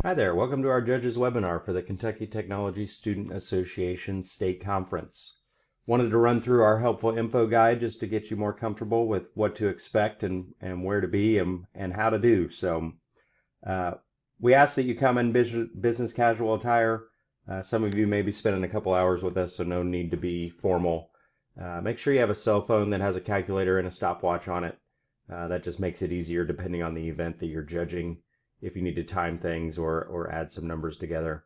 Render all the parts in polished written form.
Hi there, welcome to our Judges webinar for the Kentucky Technology Student Association State Conference. Wanted to run through our helpful info guide just to get you more comfortable with what to expect and where to be and how to do. So we ask that you come in business casual attire. Some of you may be spending a couple hours with us, so no need to be formal. Make sure you have a cell phone that has a calculator and a stopwatch on it. That just makes it easier depending on the event that you're judging, if you need to time things or add some numbers together.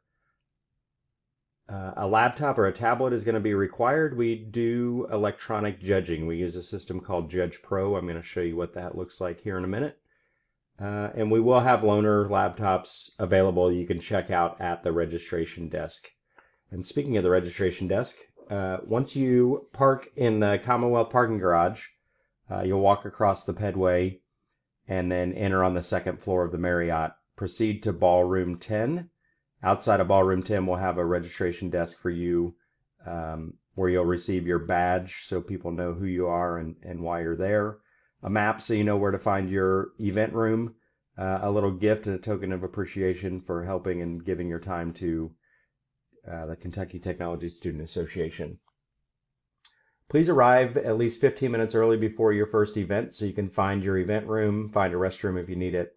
A laptop or a tablet is going to be required. We do electronic judging. We use a system called Judge Pro. I'm going to show you what that looks like here in a minute. And we will have loaner laptops available you can check out at the registration desk. And speaking of the registration desk, once you park in the Commonwealth parking garage, you'll walk across the pedway and then enter on the second floor of the Marriott. Proceed to Ballroom 10. Outside of Ballroom 10, we'll have a registration desk for you where you'll receive your badge so people know who you are and why you're there, a map so you know where to find your event room, a little gift and a token of appreciation for helping and giving your time to the Kentucky Technology Student Association. Please arrive at least 15 minutes early before your first event so you can find your event room, find a restroom if you need it.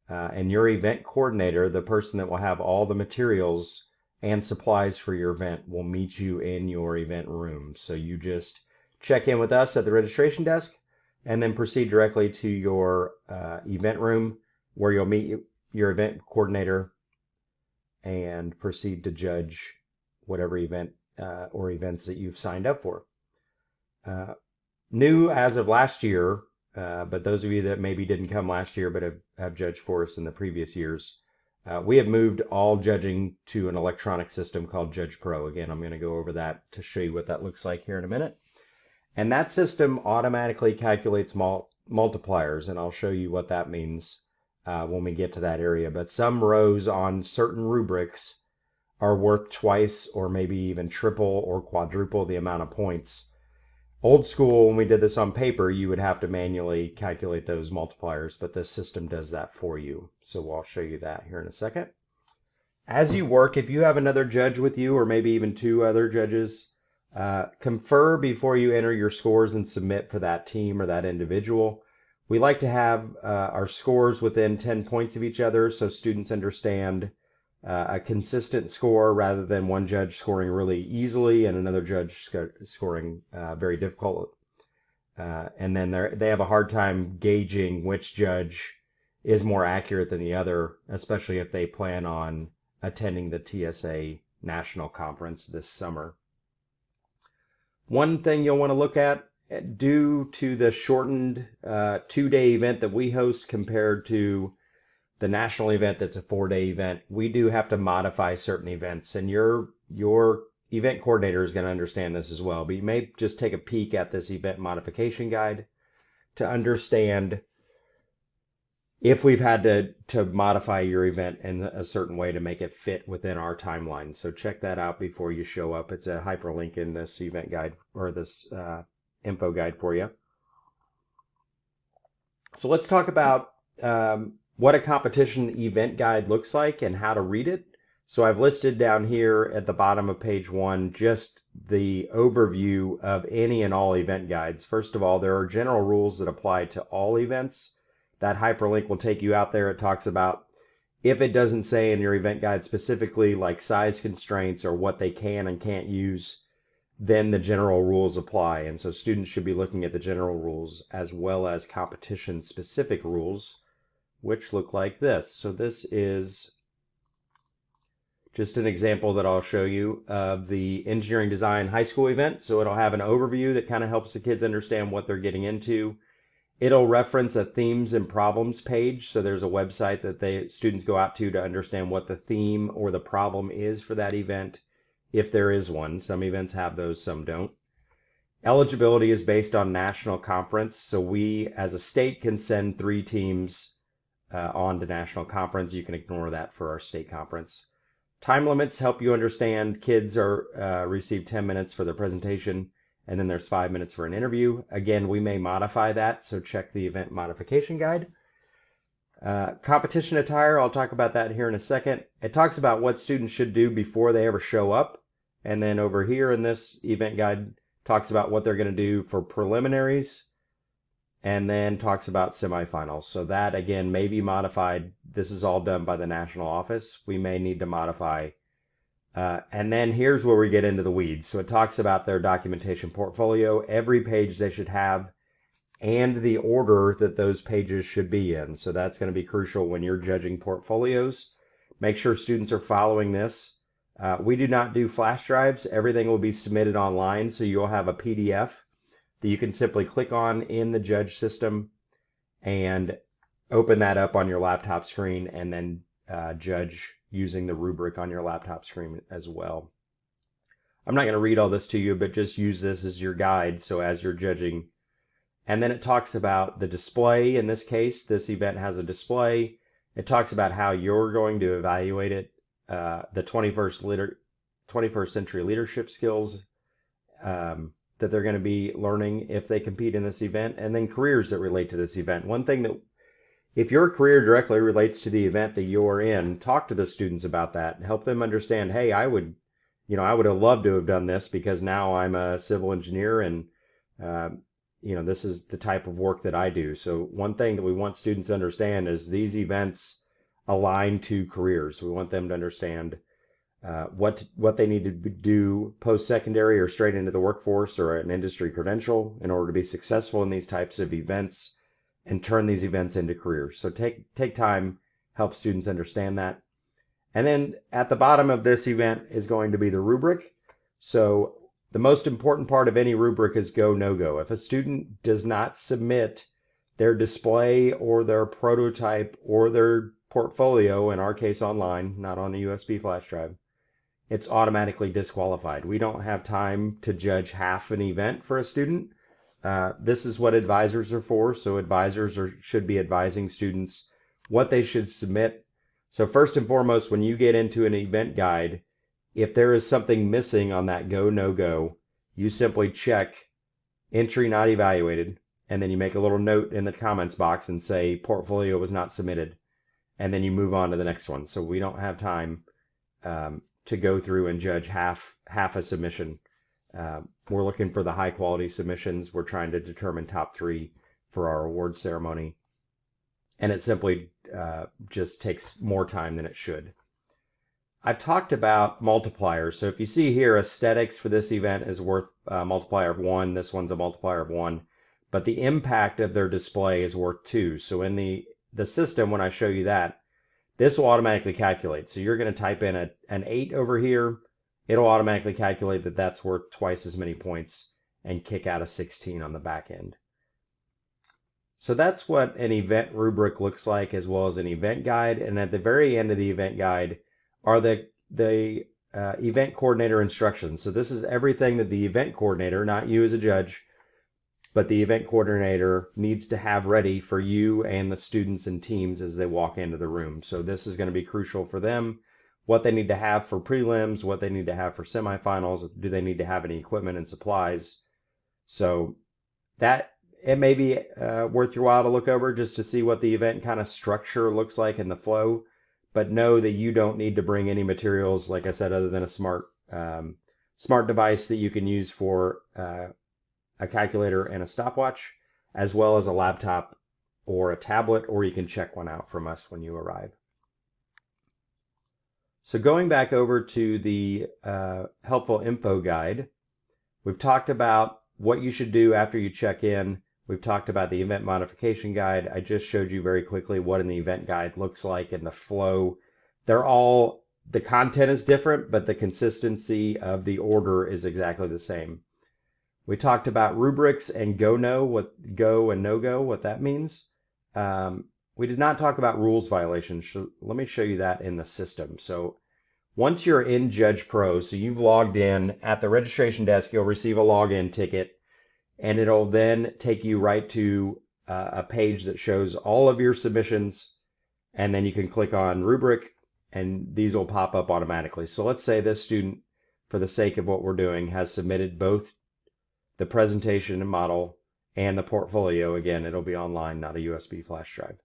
And your event coordinator, the person that will have all the materials and supplies for your event, will meet you in your event room. So you just check in with us at the registration desk and then proceed directly to your event room where you'll meet your event coordinator and proceed to judge whatever event or events that you've signed up for. New as of last year, but those of you that maybe didn't come last year but have judged for us in the previous years, we have moved all judging to an electronic system called Judge Pro. Again, I'm going to go over that to show you what that looks like here in a minute. And that system automatically calculates multipliers, and I'll show you what that means when we get to that area. But some rows on certain rubrics are worth twice or maybe even triple or quadruple the amount of points. Old school, when we did this on paper, you would have to manually calculate those multipliers, but this system does that for you. So I'll show you that here in a second. As you work, if you have another judge with you, or maybe even two other judges, confer before you enter your scores and submit for that team or that individual. We like to have our scores within 10 points of each other so students understand a consistent score rather than one judge scoring really easily and another judge scoring very difficult. And then they have a hard time gauging which judge is more accurate than the other, especially if they plan on attending the TSA National Conference this summer. One thing you'll want to look at, due to the shortened 2-day event that we host compared to the national event that's a 4-day event, we do have to modify certain events, and your event coordinator is going to understand this as well. But you may just take a peek at this event modification guide to understand if we've had to modify your event in a certain way to make it fit within our timeline. So check that out before you show up. It's a hyperlink in this event guide or this info guide for you. So let's talk about what a competition event guide looks like and how to read it. So I've listed down here at the bottom of page 1 just the overview of any and all event guides. First of all, there are general rules that apply to all events. That hyperlink will take you out there. It talks about if it doesn't say in your event guide specifically like size constraints or what they can and can't use, then the general rules apply. And so students should be looking at the general rules as well as competition specific rules, which look like this. So this is just an example that I'll show you of the engineering design high school event. So it'll have an overview that kind of helps the kids understand what they're getting into. It'll reference a themes and problems page. So there's a website that students go out to understand what the theme or the problem is for that event, if there is one. Some events have those, some don't. Eligibility is based on national conference. So we as a state can send 3 teams on to national conference. You can ignore that for our state conference. Time limits help you understand kids receive 10 minutes for their presentation, and then there's 5 minutes for an interview. Again, we may modify that, so check the event modification guide. Competition attire, I'll talk about that here in a second. It talks about what students should do before they ever show up. And then over here in this event guide, talks about what they're going to do for preliminaries, and then talks about semifinals. So that, again, may be modified. This is all done by the national office. We may need to modify. And then here's where we get into the weeds. So it talks about their documentation portfolio, every page they should have, and the order that those pages should be in. So that's going to be crucial when you're judging portfolios. Make sure students are following this. We do not do flash drives. Everything will be submitted online, so you'll have a PDF that you can simply click on in the judge system and open that up on your laptop screen, and then judge using the rubric on your laptop screen as well. I'm not going to read all this to you, but just use this as your guide, so as you're judging. And then it talks about the display. In this case, this event has a display. It talks about how you're going to evaluate it, the 21st century leadership skills that they're going to be learning if they compete in this event, and then careers that relate to this event. One thing that, if your career directly relates to the event that you're in, talk to the students about that. Help them understand, hey, I would have loved to have done this because now I'm a civil engineer and this is the type of work that I do. So one thing that we want students to understand is these events align to careers. We want them to understand what they need to do post-secondary or straight into the workforce or an industry credential in order to be successful in these types of events and turn these events into careers. So take time, help students understand that. And then at the bottom of this event is going to be the rubric. So the most important part of any rubric is go, no go. If a student does not submit their display or their prototype or their portfolio, in our case online, not on a USB flash drive, it's automatically disqualified. We don't have time to judge half an event for a student. This is what advisors are for. So advisors should be advising students what they should submit. So first and foremost, when you get into an event guide, if there is something missing on that go, no go, you simply check entry not evaluated, and then you make a little note in the comments box and say portfolio was not submitted, and then you move on to the next one. So we don't have time to go through and judge half a submission. We're looking for the high quality submissions. We're trying to determine top 3 for our award ceremony. And it simply just takes more time than it should. I've talked about multipliers. So if you see here, aesthetics for this event is worth a multiplier of 1. This one's a multiplier of 1. But the impact of their display is worth 2. So in the system, when I show you that, this will automatically calculate. So you're going to type in an 8 over here. It'll automatically calculate that that's worth twice as many points and kick out a 16 on the back end. So that's what an event rubric looks like, as well as an event guide. And at the very end of the event guide are the event coordinator instructions. So this is everything that the event coordinator, not you as a judge, but the event coordinator needs to have ready for you and the students and teams as they walk into the room. So this is going to be crucial for them, what they need to have for prelims, what they need to have for semifinals, do they need to have any equipment and supplies. So that it may be worth your while to look over just to see what the event kind of structure looks like in the flow, but know that you don't need to bring any materials, like I said, other than a smart device that you can use for a calculator and a stopwatch, as well as a laptop or a tablet, or you can check one out from us when you arrive. So going back over to the helpful info guide, we've talked about what you should do after you check in. We've talked about the event modification guide. I just showed you very quickly what an event guide looks like and the flow. The content is different, but the consistency of the order is exactly the same. We talked about rubrics and what go and no go, what that means. We did not talk about rules violations. Let me show you that in the system. So once you're in Judge Pro, so you've logged in at the registration desk, you'll receive a login ticket, and it'll then take you right to a page that shows all of your submissions, and then you can click on rubric, and these will pop up automatically. So let's say this student, for the sake of what we're doing, has submitted both the presentation and model and the portfolio. Again, it'll be online, not a USB flash drive.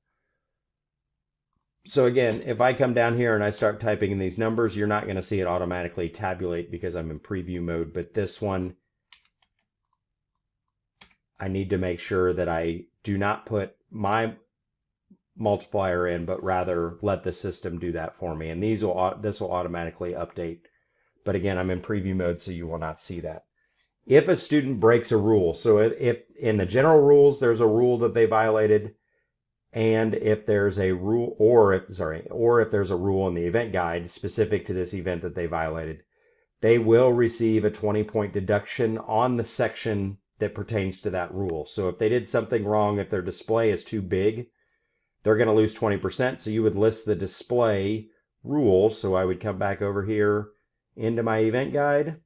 So again, if I come down here and I start typing in these numbers, you're not going to see it automatically tabulate because I'm in preview mode. But this one, I need to make sure that I do not put my multiplier in, but rather let the system do that for me. And this will automatically update. But again, I'm in preview mode, so you will not see that. If a student breaks a rule, so if in the general rules there's a rule that they violated, and if there's a rule, or if there's a rule in the event guide specific to this event that they violated, they will receive a 20-point deduction on the section that pertains to that rule. So if they did something wrong, if their display is too big, they're going to lose 20%. So you would list the display rules. So I would come back over here into my event guide,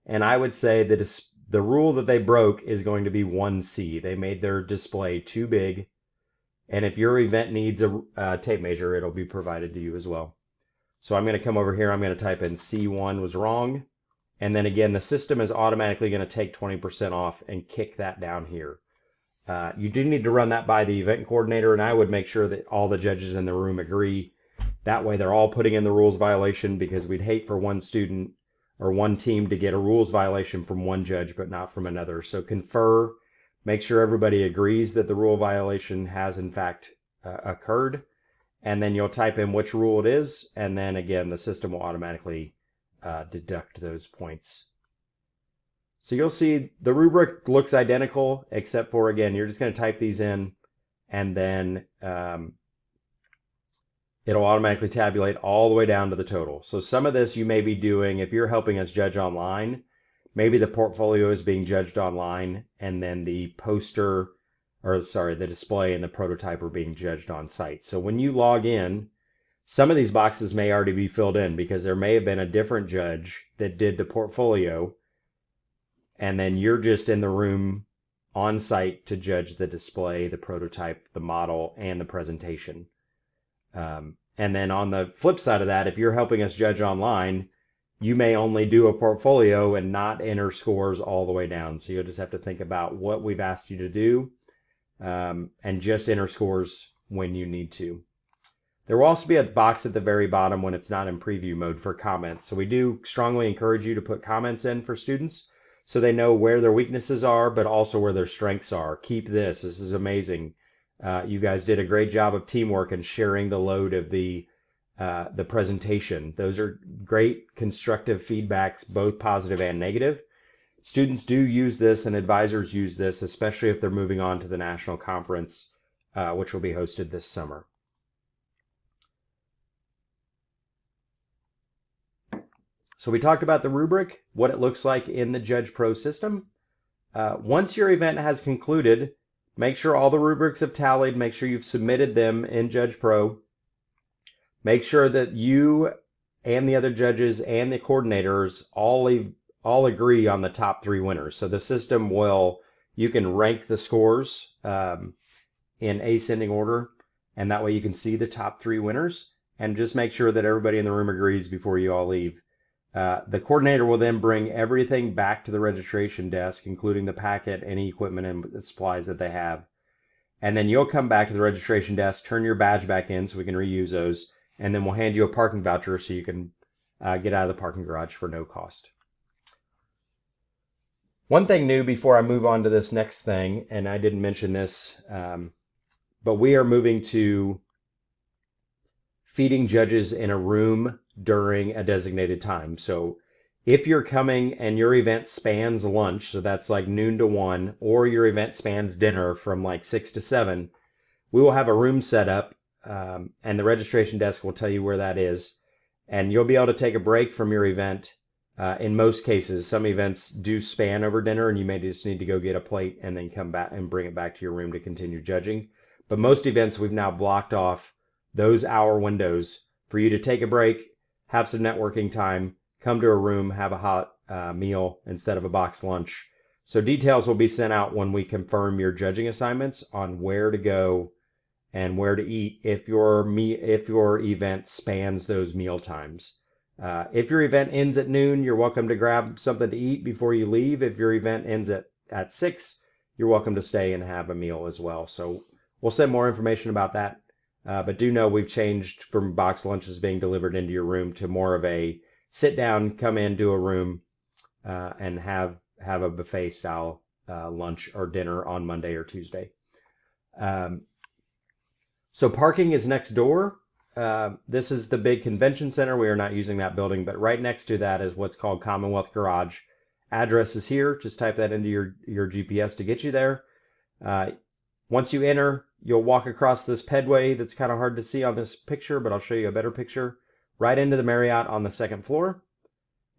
and I would say that the rule that they broke is going to be 1C. They made their display too big. And if your event needs a tape measure, it'll be provided to you as well. So I'm going to come over here. I'm going to type in C1 was wrong. And then again, the system is automatically going to take 20% off and kick that down here. You do need to run that by the event coordinator, and I would make sure that all the judges in the room agree. That way they're all putting in the rules violation, because we'd hate for one student or one team to get a rules violation from one judge but not from another. So confer, make sure everybody agrees that the rule violation has in fact occurred, and then you'll type in which rule it is, and then again the system will automatically deduct those points. So you'll see the rubric looks identical, except for, again, you're just going to type these in, and then it'll automatically tabulate all the way down to the total. So some of this you may be doing, if you're helping us judge online, maybe the portfolio is being judged online, and then the the display and the prototype are being judged on site. So when you log in, some of these boxes may already be filled in because there may have been a different judge that did the portfolio, and then you're just in the room on site to judge the display, the prototype, the model, and the presentation. And then on the flip side of that, if you're helping us judge online, you may only do a portfolio and not enter scores all the way down. So you'll just have to think about what we've asked you to do, and just enter scores when you need to. There will also be a box at the very bottom when it's not in preview mode for comments. So we do strongly encourage you to put comments in for students so they know where their weaknesses are, but also where their strengths are. Keep this. This is amazing. You guys did a great job of teamwork and sharing the load of the presentation. Those are great constructive feedbacks, both positive and negative. Students do use this, and advisors use this, especially if they're moving on to the national conference, which will be hosted this summer. So we talked about the rubric, what it looks like in the Judge Pro system. Once your event has concluded, make sure all the rubrics have tallied. Make sure you've submitted them in Judge Pro. Make sure that you and the other judges and the coordinators all agree on the top 3 winners. So the system you can rank the scores in ascending order, and that way you can see the top 3 winners, and just make sure that everybody in the room agrees before you all leave. The coordinator will then bring everything back to the registration desk, including the packet, any equipment and supplies that they have. And then you'll come back to the registration desk, turn your badge back in so we can reuse those, and then we'll hand you a parking voucher so you can get out of the parking garage for no cost. One thing new before I move on to this next thing, and I didn't mention this, but we are moving to feeding judges in a room during a designated time. So if you're coming and your event spans lunch, so that's like noon to 1, or your event spans dinner from like 6 to 7, we will have a room set up, and the registration desk will tell you where that is. And you'll be able to take a break from your event. In most cases, some events do span over dinner, and you may just need to go get a plate and then come back and bring it back to your room to continue judging. But most events, we've now blocked off those hour windows for you to take a break, have some networking time, come to a room, have a hot meal instead of a box lunch. So details will be sent out when we confirm your judging assignments on where to go and where to eat if your event spans those meal times. If your event ends at noon, you're welcome to grab something to eat before you leave. If your event ends at 6, you're welcome to stay and have a meal as well. So we'll send more information about that But do know we've changed from box lunches being delivered into your room to more of a sit down, come in, do a room, and have a buffet style lunch or dinner on Monday or Tuesday. So parking is next door. This is the big convention center. We are not using that building, but right next to that is what's called Commonwealth Garage. Address is here. Just type that into your GPS to get you there. Once you enter, you'll walk across this pedway that's kind of hard to see on this picture, but I'll show you a better picture. Right into the Marriott on the second floor.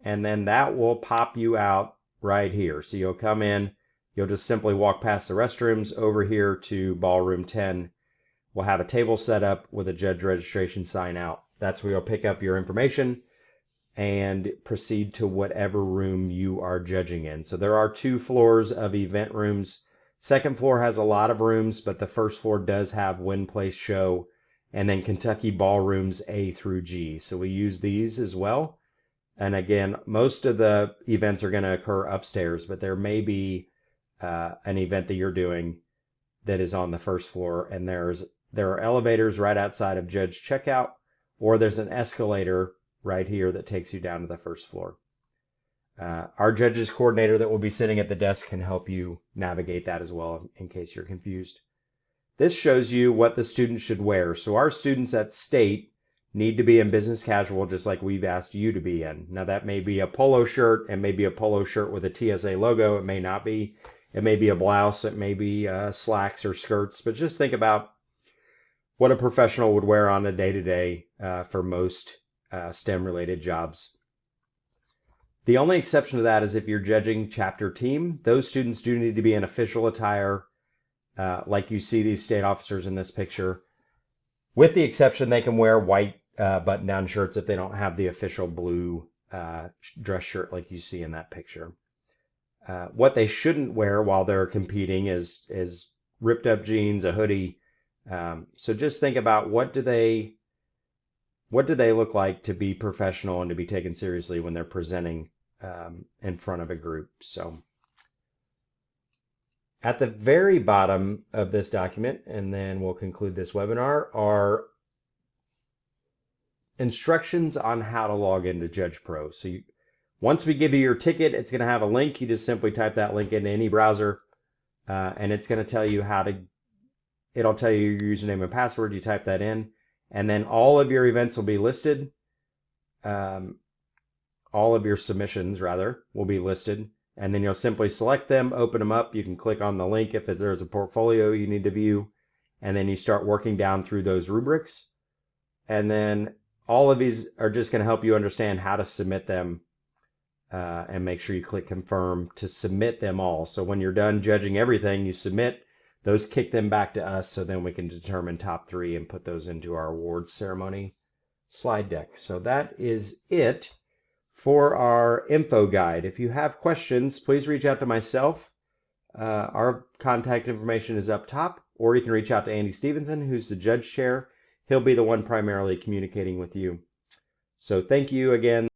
And then that will pop you out right here. So you'll come in, you'll just simply walk past the restrooms over here to ballroom 10. We'll have a table set up with a judge registration sign out. That's where you'll pick up your information and proceed to whatever room you are judging in. So there are 2 floors of event rooms. Second floor has a lot of rooms, but the first floor does have Win Place Show and then Kentucky Ballrooms A through G. So we use these as well. And again, most of the events are going to occur upstairs, but there may be an event that you're doing that is on the first floor, and there are elevators right outside of Judge Checkout, or there's an escalator right here that takes you down to the first floor. Our judges coordinator that will be sitting at the desk can help you navigate that as well in case you're confused. This shows you what the students should wear. So our students at State need to be in business casual, just like we've asked you to be in. Now that may be a polo shirt, and maybe a polo shirt with a TSA logo. It may not be. It may be a blouse. It may be slacks or skirts. But just think about what a professional would wear on a day-to-day for most STEM-related jobs. The only exception to that is if you're judging chapter team. Those students do need to be in official attire, like you see these state officers in this picture. With the exception, they can wear white button-down shirts if they don't have the official blue dress shirt like you see in that picture. What they shouldn't wear while they're competing is ripped up jeans, a hoodie. So just think about what do they look like to be professional and to be taken seriously when they're presenting in front of a group. So at the very bottom of this document, and then we'll conclude this webinar, are instructions on how to log into Judge Pro. So once we give you your ticket, it's going to have a link. You just simply type that link into any browser, and it's going to tell you it'll tell you your username and password. You type that in, and then all of your events will be listed. All of your submissions, rather, will be listed. And then you'll simply select them, open them up. You can click on the link if there's a portfolio you need to view. And then you start working down through those rubrics. And then all of these are just going to help you understand how to submit them. And make sure you click confirm to submit them all. So when you're done judging everything, you submit. Those kick them back to us, so then we can determine top 3 and put those into our awards ceremony slide deck. So that is it for our info guide. If you have questions, please reach out to myself. Our contact information is up top, or you can reach out to Andy Stevenson, who's the judge chair. He'll be the one primarily communicating with you. So thank you again.